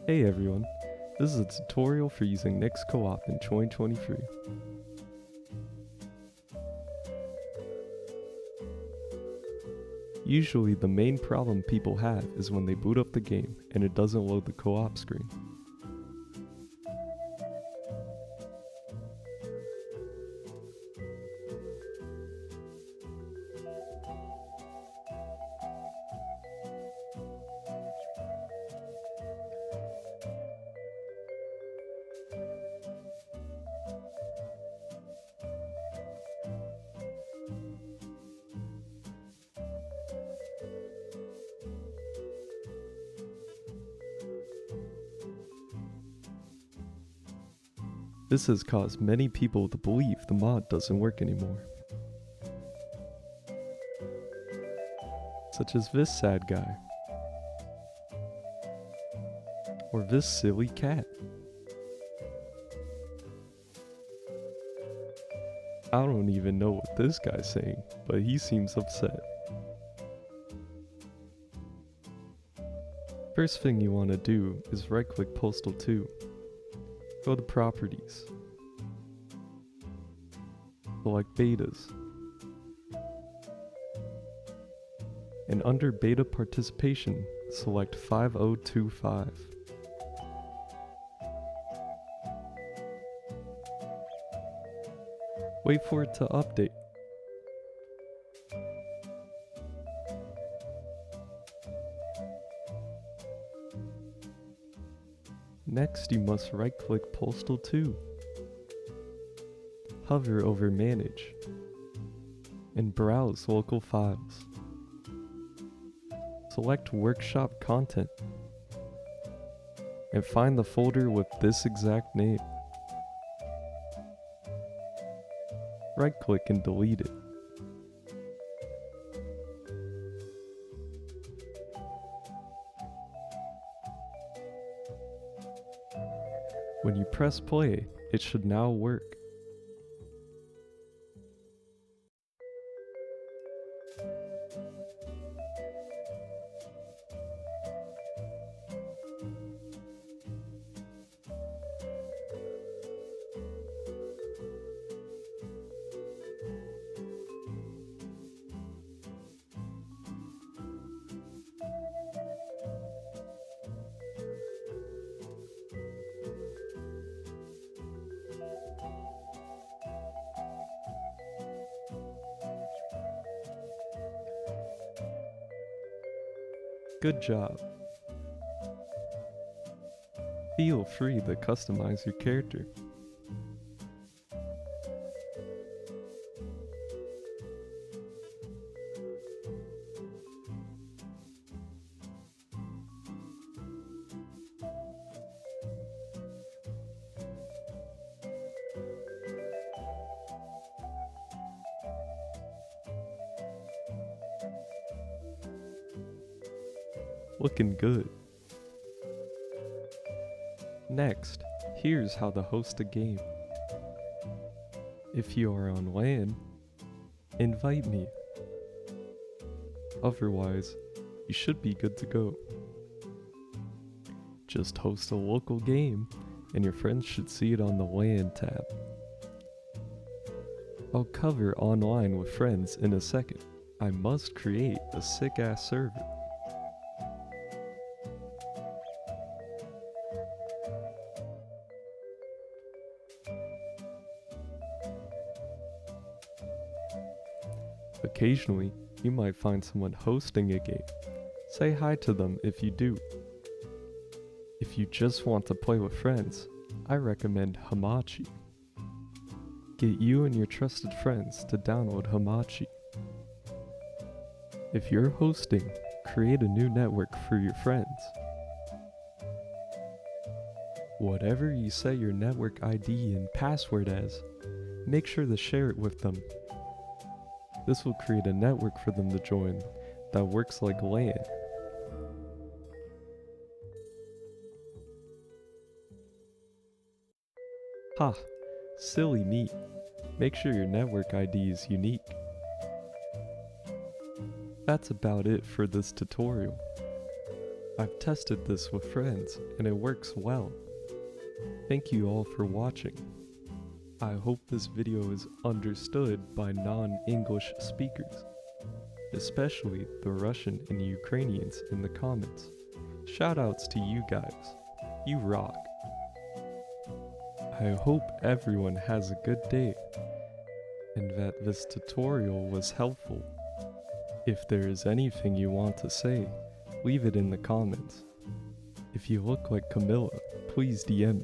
Hey everyone, this is a tutorial for using Nix Co-op in 2023. Usually the main problem people have is when they boot up the game and it doesn't load the co-op screen. This has caused many people to believe the mod doesn't work anymore. Such as this sad guy. Or this silly cat. I don't even know what this guy's saying, but he seems upset. First thing you want to do is right-click Postal 2. Go to Properties. Select Betas. And under Beta Participation, select 5025. Wait for it to update. Next, you must right-click Postal 2. Hover over Manage and browse local files. Select Workshop Content and find the folder with this exact name. Right-click and delete it. When you press play, it should now work. Good job. Feel free to customize your character. Looking good. Next, here's how to host a game. If you are on LAN, invite me. Otherwise, you should be good to go. Just host a local game, and your friends should see it on the LAN tab. I'll cover online with friends in a second. I must create a sick-ass server. Occasionally, you might find someone hosting a game. Say hi to them if you do. If you just want to play with friends, I recommend Hamachi. Get you and your trusted friends to download Hamachi. If you're hosting, create a new network for your friends. Whatever you set your network ID and password as, make sure to share it with them. This will create a network for them to join that works like LAN. Ha! Silly me. Make sure your network ID is unique. That's about it for this tutorial. I've tested this with friends and it works well. Thank you all for watching. I hope this video is understood by non-English speakers, especially the Russian and Ukrainians in the comments. Shoutouts to you guys. You rock. I hope everyone has a good day and that this tutorial was helpful. If there is anything you want to say, leave it in the comments. If you look like Camilla, please DM me.